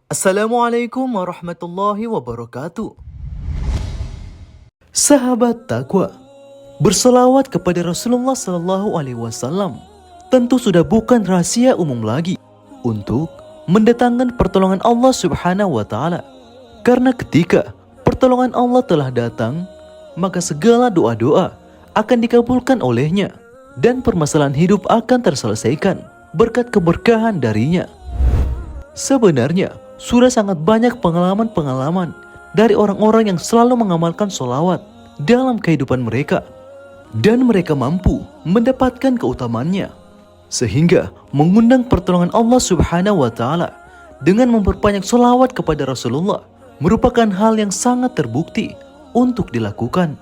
Assalamualaikum warahmatullahi wabarakatuh. Sahabat takwa, berselawat kepada Rasulullah Sallallahu Alaihi Wasallam tentu sudah bukan rahasia umum lagi untuk mendatangkan pertolongan Allah Subhanahu wa Ta'ala. Karena ketika pertolongan Allah telah datang, maka segala doa-doa akan dikabulkan olehnya dan permasalahan hidup akan terselesaikan berkat keberkahan darinya. Sebenarnya, sudah sangat banyak pengalaman-pengalaman dari orang-orang yang selalu mengamalkan sholawat dalam kehidupan mereka. Dan mereka mampu mendapatkan keutamaannya. Sehingga mengundang pertolongan Allah Subhanahu wa Ta'ala dengan memperbanyak sholawat kepada Rasulullah merupakan hal yang sangat terbukti untuk dilakukan.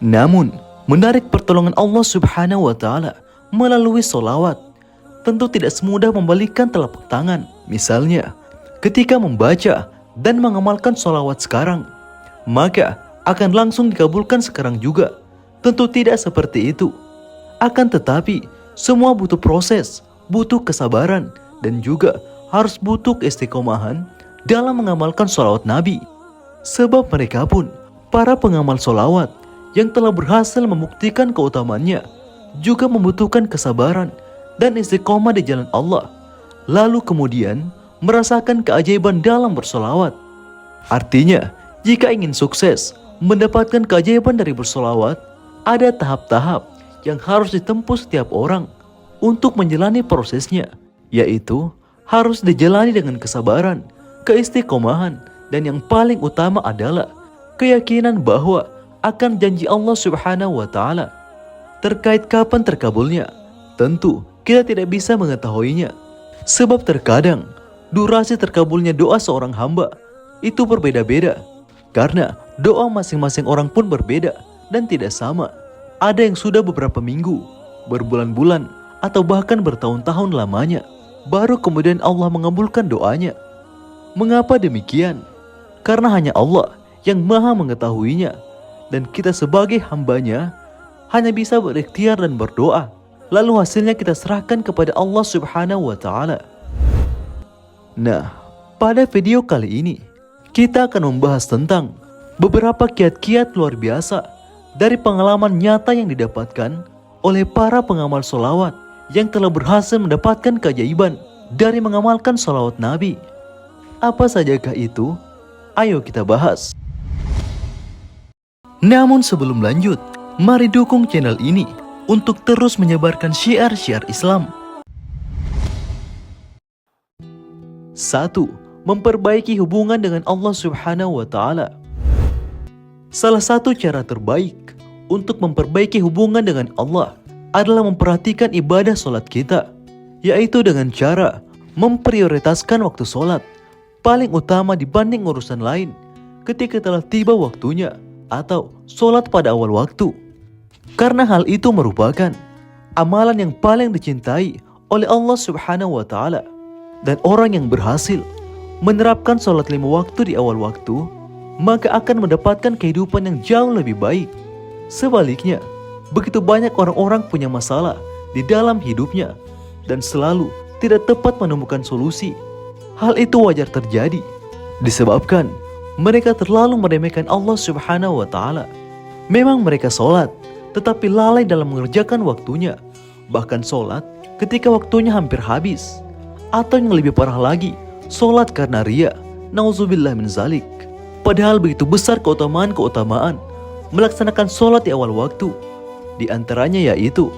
Namun, menarik pertolongan Allah Subhanahu wa Ta'ala melalui sholawat tentu tidak semudah membalikkan telapak tangan. Misalnya, ketika membaca dan mengamalkan sholawat sekarang, maka akan langsung dikabulkan sekarang juga. Tentu tidak seperti itu. Akan tetapi, semua butuh proses, butuh kesabaran, dan juga harus butuh istiqomahan dalam mengamalkan sholawat Nabi. Sebab mereka pun, para pengamal sholawat yang telah berhasil membuktikan keutamaannya, juga membutuhkan kesabaran dan istiqomah di jalan Allah, lalu kemudian merasakan keajaiban dalam bersolawat. Artinya, jika ingin sukses mendapatkan keajaiban dari bersolawat, ada tahap-tahap yang harus ditempuh setiap orang untuk menjalani prosesnya, yaitu harus dijalani dengan kesabaran, keistiqomahan, dan yang paling utama adalah keyakinan bahwa akan janji Allah Subhanahu wa Ta'ala. Terkait kapan terkabulnya, tentu kita tidak bisa mengetahuinya. Sebab terkadang durasi terkabulnya doa seorang hamba itu berbeda-beda. Karena doa masing-masing orang pun berbeda dan tidak sama. Ada yang sudah beberapa minggu, berbulan-bulan, atau bahkan bertahun-tahun lamanya, baru kemudian Allah mengabulkan doanya. Mengapa demikian? Karena hanya Allah yang maha mengetahuinya. Dan kita sebagai hambanya hanya bisa berikhtiar dan berdoa. Lalu hasilnya kita serahkan kepada Allah Subhanahu wa Ta'ala. Nah, pada video kali ini kita akan membahas tentang beberapa kiat-kiat luar biasa dari pengalaman nyata yang didapatkan oleh para pengamal sholawat yang telah berhasil mendapatkan keajaiban dari mengamalkan sholawat Nabi. Apa sajakah itu? Ayo kita bahas. Namun sebelum lanjut, mari dukung channel ini untuk terus menyebarkan syiar-syiar Islam. 1. Memperbaiki hubungan dengan Allah Subhanahu wa Ta'ala. Salah satu cara terbaik untuk memperbaiki hubungan dengan Allah adalah memperhatikan ibadah sholat kita, yaitu dengan cara memprioritaskan waktu sholat paling utama dibanding urusan lain ketika telah tiba waktunya atau sholat pada awal waktu. Karena hal itu merupakan amalan yang paling dicintai oleh Allah Subhanahu wa Ta'ala. Dan orang yang berhasil menerapkan sholat 5 waktu di awal waktu, maka akan mendapatkan kehidupan yang jauh lebih baik. Sebaliknya, begitu banyak orang-orang punya masalah di dalam hidupnya dan selalu tidak tepat menemukan solusi. Hal itu wajar terjadi disebabkan mereka terlalu meremehkan Allah Subhanahu wa Ta'ala. Memang mereka sholat, tetapi lalai dalam mengerjakan waktunya. Bahkan sholat ketika waktunya hampir habis. Atau yang lebih parah lagi, sholat karena riya. Nauzubillah min zalik. Padahal begitu besar keutamaan-keutamaan melaksanakan sholat di awal waktu. Di antaranya yaitu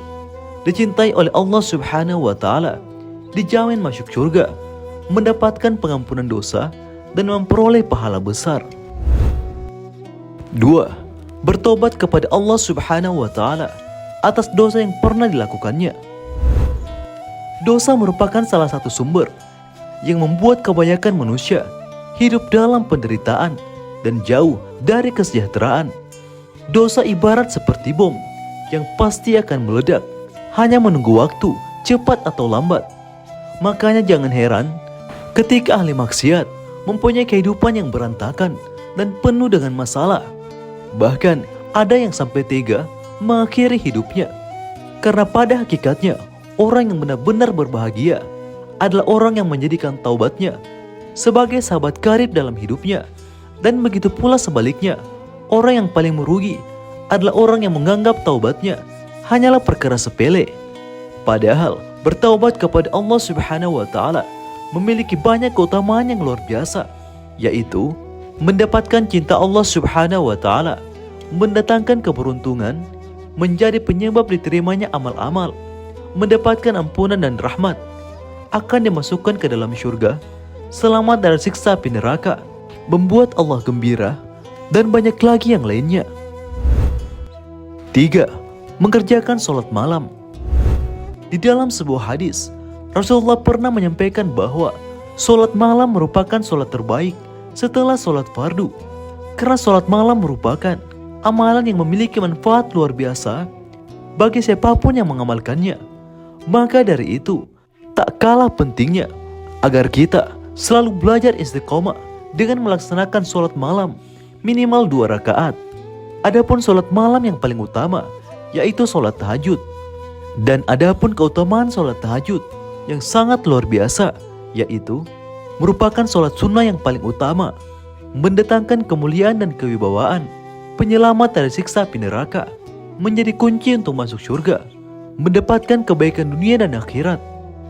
dicintai oleh Allah Subhanahu wa Ta'ala, dijamin masuk surga, mendapatkan pengampunan dosa, dan memperoleh pahala besar. 2. Bertobat kepada Allah Subhanahu wa Ta'ala atas dosa yang pernah dilakukannya. Dosa merupakan salah satu sumber yang membuat kebanyakan manusia hidup dalam penderitaan dan jauh dari kesejahteraan. Dosa ibarat seperti bom yang pasti akan meledak, hanya menunggu waktu cepat atau lambat. Makanya jangan heran ketika ahli maksiat mempunyai kehidupan yang berantakan dan penuh dengan masalah. Bahkan ada yang sampai tega mengakhiri hidupnya. Karena pada hakikatnya orang yang benar-benar berbahagia adalah orang yang menjadikan taubatnya sebagai sahabat karib dalam hidupnya. Dan begitu pula sebaliknya, orang yang paling merugi adalah orang yang menganggap taubatnya hanyalah perkara sepele. Padahal bertaubat kepada Allah Subhanahu wa Ta'ala memiliki banyak keutamaan yang luar biasa, yaitu mendapatkan cinta Allah Subhanahu wa Ta'ala, mendatangkan keberuntungan, menjadi penyebab diterimanya amal-amal, mendapatkan ampunan dan rahmat, akan dimasukkan ke dalam syurga, selamat dari siksa api neraka, membuat Allah gembira, dan banyak lagi yang lainnya. 3. Mengerjakan sholat malam. Di dalam sebuah hadis, Rasulullah pernah menyampaikan bahwa sholat malam merupakan sholat terbaik setelah sholat fardu. Karena sholat malam merupakan amalan yang memiliki manfaat luar biasa bagi siapapun yang mengamalkannya. Maka dari itu, tak kalah pentingnya agar kita selalu belajar istiqomah dengan melaksanakan sholat malam minimal 2 rakaat. Adapun sholat malam yang paling utama yaitu sholat tahajud. Dan adapun keutamaan sholat tahajud yang sangat luar biasa, yaitu merupakan sholat sunnah yang paling utama, mendatangkan kemuliaan dan kewibawaan, penyelamat dari siksa api neraka, menjadi kunci untuk masuk surga, mendapatkan kebaikan dunia dan akhirat.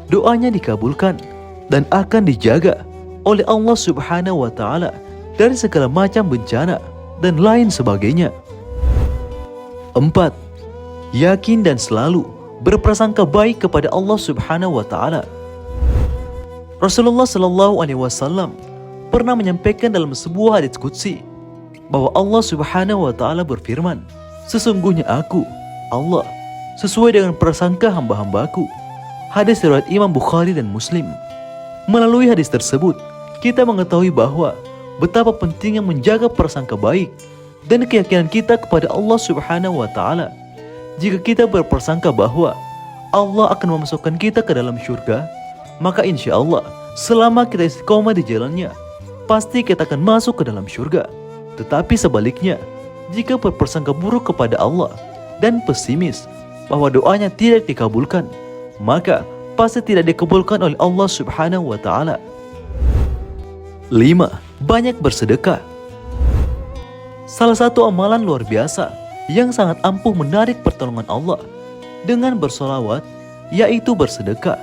Doanya dikabulkan dan akan dijaga oleh Allah Subhanahu wa Ta'ala dari segala macam bencana dan lain sebagainya. 4. Yakin dan selalu berprasangka baik kepada Allah Subhanahu wa Ta'ala. Rasulullah Sallallahu Alaihi Wasallam pernah menyampaikan dalam sebuah hadits qudsi bahwa Allah Subhanahu wa Ta'ala berfirman, "Sesungguhnya aku, Allah, sesuai dengan prasangka hamba-hambaku." Hadis riwayat Imam Bukhari dan Muslim. Melalui hadis tersebut, kita mengetahui bahwa betapa pentingnya menjaga prasangka baik dan keyakinan kita kepada Allah Subhanahu wa Ta'ala. Jika kita berprasangka bahwa Allah akan memasukkan kita ke dalam syurga, maka insya Allah selama kita istiqomah di jalannya, pasti kita akan masuk ke dalam syurga. Tetapi sebaliknya, jika berprasangka buruk kepada Allah dan pesimis bahwa doanya tidak dikabulkan, maka pasti tidak dikabulkan oleh Allah Subhanahu wa Ta'ala. 5. Banyak bersedekah. Salah satu amalan luar biasa yang sangat ampuh menarik pertolongan Allah dengan bersolawat, yaitu bersedekah.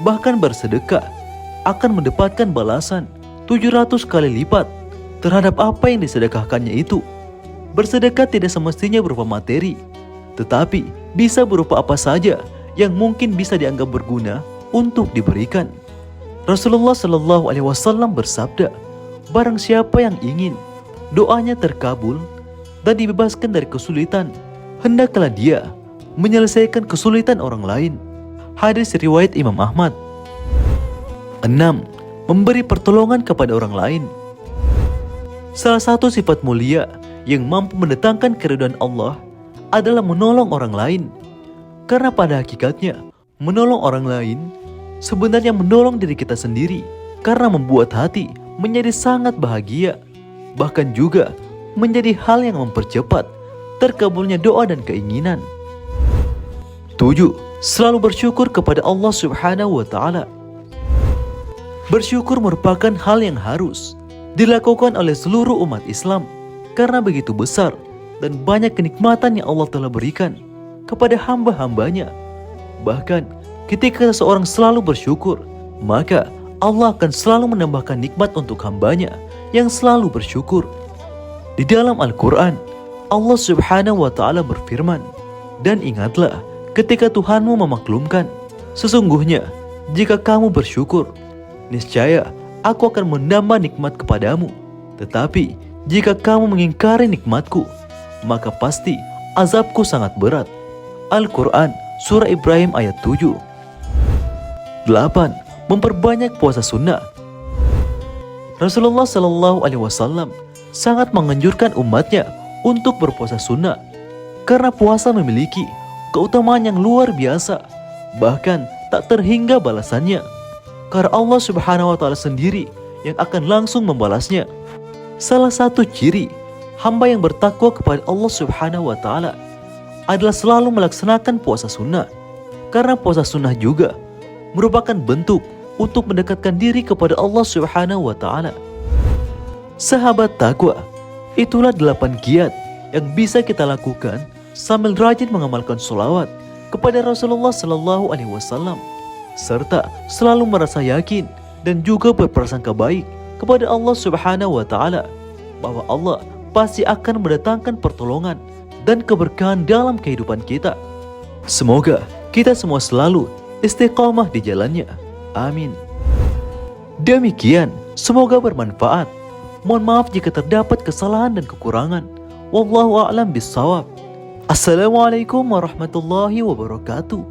Bahkan bersedekah akan mendapatkan balasan 700 kali lipat terhadap apa yang disedekahkannya itu. Bersedekah tidak semestinya berupa materi, tetapi bisa berupa apa saja yang mungkin bisa dianggap berguna untuk diberikan. Rasulullah Sallallahu Alaihi Wasallam bersabda, "Barang siapa yang ingin doanya terkabul dan dibebaskan dari kesulitan, hendaklah dia menyelesaikan kesulitan orang lain." Hadis riwayat Imam Ahmad. 6. Memberi pertolongan kepada orang lain. Salah satu sifat mulia yang mampu mendatangkan keridhaan Allah adalah menolong orang lain. Karena pada hakikatnya, menolong orang lain sebenarnya menolong diri kita sendiri, karena membuat hati menjadi sangat bahagia, bahkan juga menjadi hal yang mempercepat terkabulnya doa dan keinginan. 7. Selalu bersyukur kepada Allah Subhanahu wa Ta'ala. Bersyukur merupakan hal yang harus dilakukan oleh seluruh umat Islam, karena begitu besar dan banyak kenikmatan yang Allah telah berikan kepada hamba-hambanya. Bahkan ketika seseorang selalu bersyukur, maka Allah akan selalu menambahkan nikmat untuk hambanya yang selalu bersyukur. Di dalam Al-Quran, Allah Subhanahu wa Ta'ala berfirman, "Dan ingatlah ketika Tuhanmu memaklumkan, sesungguhnya jika kamu bersyukur, niscaya aku akan menambah nikmat kepadamu. Tetapi jika kamu mengingkari nikmatku, maka pasti azabku sangat berat." Al-Quran Surah Ibrahim ayat 7. 8. Memperbanyak puasa sunnah. Rasulullah Sallallahu Alaihi Wasallam sangat menganjurkan umatnya untuk berpuasa sunnah, karena puasa memiliki keutamaan yang luar biasa, bahkan tak terhingga balasannya, karena Allah Subhanahu wa Ta'ala sendiri yang akan langsung membalasnya. Salah satu ciri hamba yang bertakwa kepada Allah Subhanahu wa Ta'ala adalah selalu melaksanakan puasa sunnah, karena puasa sunnah juga merupakan bentuk untuk mendekatkan diri kepada Allah Subhanahu wa taala. Sahabat takwa, itulah 8 giat yang bisa kita lakukan sambil rajin mengamalkan sholawat kepada Rasulullah Sallallahu Alaihi Wasallam, serta selalu merasa yakin dan juga berprasangka baik kepada Allah Subhanahu wa taala bahwa Allah pasti akan mendatangkan pertolongan dan keberkahan dalam kehidupan kita. Semoga kita semua selalu istiqamah di jalannya. Amin. Demikian, semoga bermanfaat. Mohon maaf jika terdapat kesalahan dan kekurangan. Wallahu a'lam bissawab. Assalamualaikum warahmatullahi wabarakatuh.